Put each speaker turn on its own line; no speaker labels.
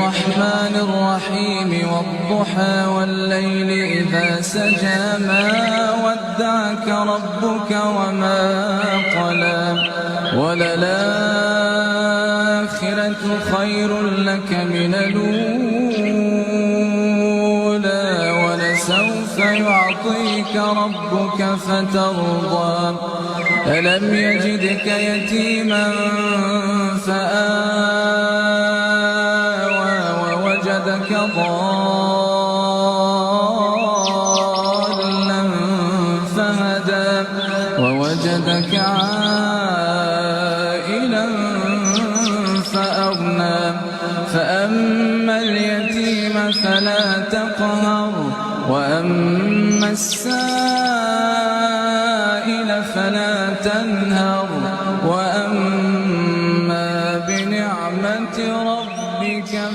الرحمن الرحيم والضحى والليل إذا سجى ما ودعك ربك وما قلى وللآخرة خير لك من الأولى ولسوف يعطيك ربك فترضى ألم يجدك يتيما فآوى ووجدك ضالا فهدى ووجدك عائلا فأغنى فأما اليتيم فلا تقهر وأما السائل